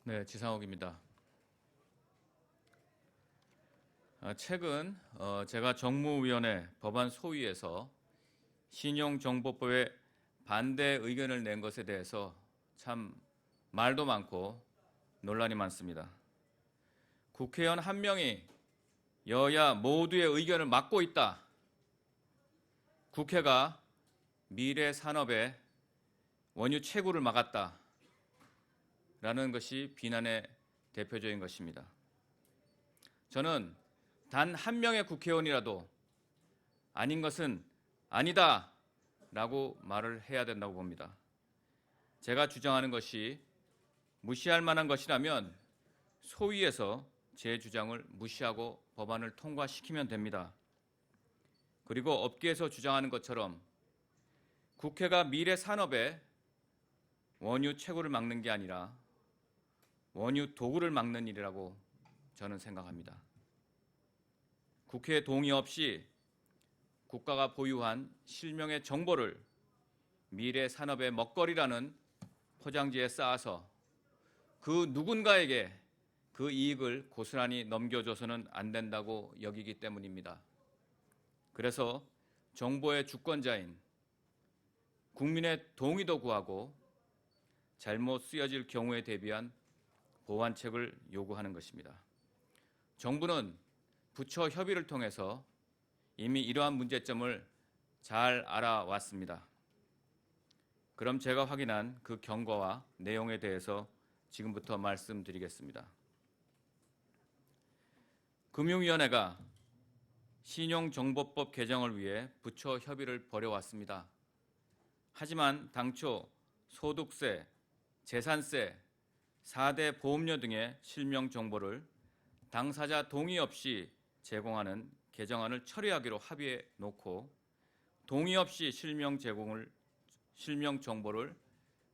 네, 지상욱입니다. 최근 제가 정무위원회 법안 소위에서 신용정보법에 반대 의견을 낸 것에 대해서 참 말도 많고 논란이 많습니다. 국회의원 한 명이 여야 모두의 의견을 막고 있다. 국회가 미래 산업의 원유 채굴을 막았다. 라는 것이 비난의 대표적인 것입니다. 저는 단 한 명의 국회의원이라도 아닌 것은 아니다 라고 말을 해야 된다고 봅니다. 제가 주장하는 것이 무시할 만한 것이라면 소위에서 제 주장을 무시하고 법안을 통과시키면 됩니다. 그리고 업계에서 주장하는 것처럼 국회가 미래 산업의 원유 채굴을 막는 게 아니라 원유 도구를 막는 일이라고 저는 생각합니다. 국회 동의 없이 국가가 보유한 실명의 정보를 미래 산업의 먹거리라는 포장지에 쌓아서 그 누군가에게 그 이익을 고스란히 넘겨줘서는 안 된다고 여기기 때문입니다. 그래서 정보의 주권자인 국민의 동의도 구하고 잘못 쓰여질 경우에 대비한 보완책을 요구하는 것입니다. 정부는 부처 협의를 통해서 이미 이러한 문제점을 잘 알아왔습니다. 그럼 제가 확인한 그 경과와 내용에 대해서 지금부터 말씀드리겠습니다. 금융위원회가 신용정보법 개정을 위해 부처 협의를 벌여왔습니다. 하지만 당초 소득세, 재산세, 4대 보험료 등의 실명 정보를 당사자 동의 없이 제공하는 개정안을 처리하기로 합의해 놓고 동의 없이 실명 정보를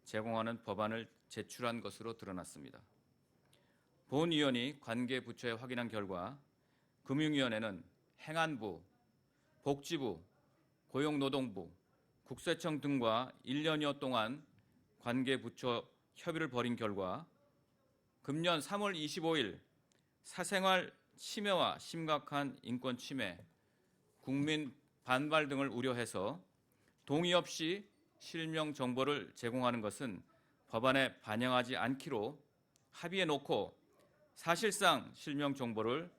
제공하는 법안을 제출한 것으로 드러났습니다. 본 위원이 관계 부처에 확인한 결과 금융위원회는 행안부, 복지부, 고용노동부, 국세청 등과 1년여 동안 관계 부처 협의를 벌인 결과 금년 3월 25일 사생활 침해와 심각한 인권 침해, 국민 반발 등을 우려해서 동의 없이 실명 정보를 제공하는 것은 법안에 반영하지 않기로 합의해 놓고 사실상 실명 정보를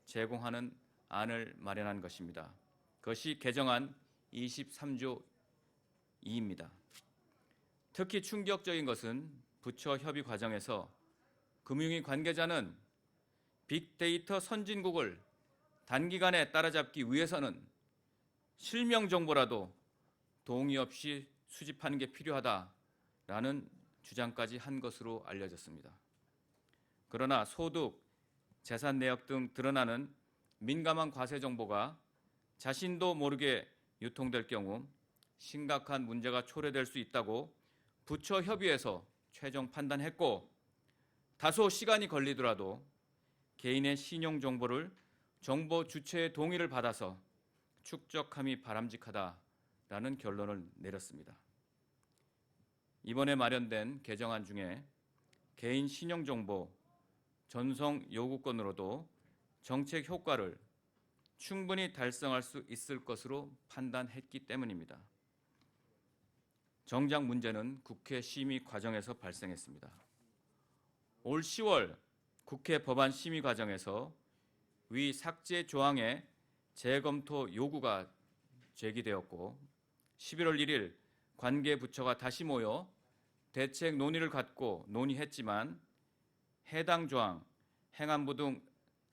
제공하는 안을 마련한 것입니다. 그것이 개정안 23조 2입니다. 특히 충격적인 것은 부처 협의 과정에서 금융위 관계자는 빅데이터 선진국을 단기간에 따라잡기 위해서는 실명 정보라도 동의 없이 수집하는 게 필요하다라는 주장까지 한 것으로 알려졌습니다. 그러나 소득, 재산 내역 등 드러나는 민감한 과세 정보가 자신도 모르게 유통될 경우 심각한 문제가 초래될 수 있다고 부처 협의에서 최종 판단했고 다소 시간이 걸리더라도 개인의 신용 정보를 정보 주체의 동의를 받아서 축적함이 바람직하다라는 결론을 내렸습니다. 이번에 마련된 개정안 중에 개인 신용 정보 전송 요구권으로도 정책 효과를 충분히 달성할 수 있을 것으로 판단했기 때문입니다. 정작 문제는 국회 심의 과정에서 발생했습니다. 올 10월 국회 법안 심의 과정에서 위 삭제 조항의 재검토 요구가 제기되었고 11월 1일 관계 부처가 다시 모여 대책 논의를 갖고 논의했지만 해당 조항, 행안부 등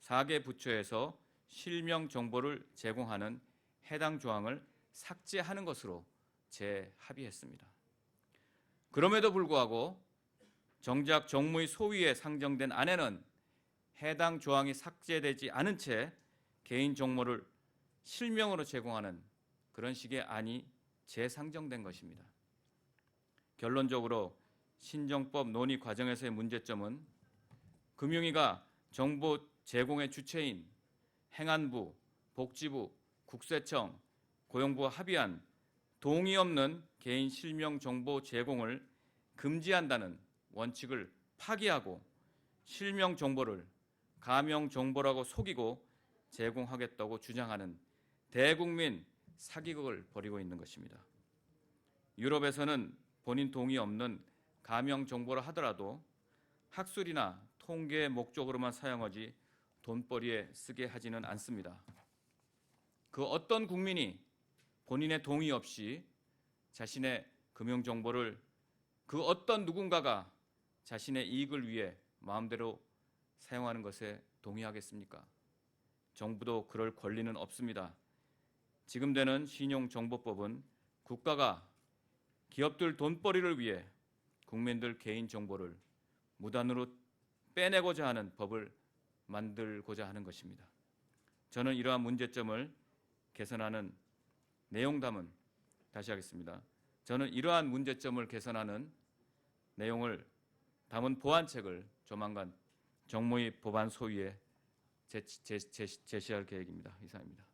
4개 부처에서 실명 정보를 제공하는 해당 조항을 삭제하는 것으로 재합의했습니다. 그럼에도 불구하고 정작 정무위 소위에 상정된 안에는 해당 조항이 삭제되지 않은 채 개인 정보를 실명으로 제공하는 그런 식의 안이 재상정된 것입니다. 결론적으로 신정법 논의 과정에서의 문제점은 금융위가 정보 제공의 주체인 행안부, 복지부, 국세청, 고용부와 합의한 동의 없는 개인 실명 정보 제공을 금지한다는 원칙을 파기하고 실명 정보를 가명 정보라고 속이고 제공하겠다고 주장하는 대국민 사기극을 벌이고 있는 것입니다. 유럽에서는 본인 동의 없는 가명 정보라 하더라도 학술이나 통계 목적으로만 사용하지 돈벌이에 쓰게 하지는 않습니다. 그 어떤 국민이 본인의 동의 없이 자신의 금융정보를 그 어떤 누군가가 자신의 이익을 위해 마음대로 사용하는 것에 동의하겠습니까? 정부도 그럴 권리는 없습니다. 지금 되는 신용정보법은 국가가 기업들 돈벌이를 위해 국민들 개인정보를 무단으로 빼내고자 하는 법을 만들고자 하는 것입니다. 저는 이러한 문제점을 개선하는 내용 담은 다시 하겠습니다. 저는 이러한 문제점을 개선하는 내용을 담은 보완책을 조만간 정무위 법안 소위에 제시할 계획입니다. 이상입니다.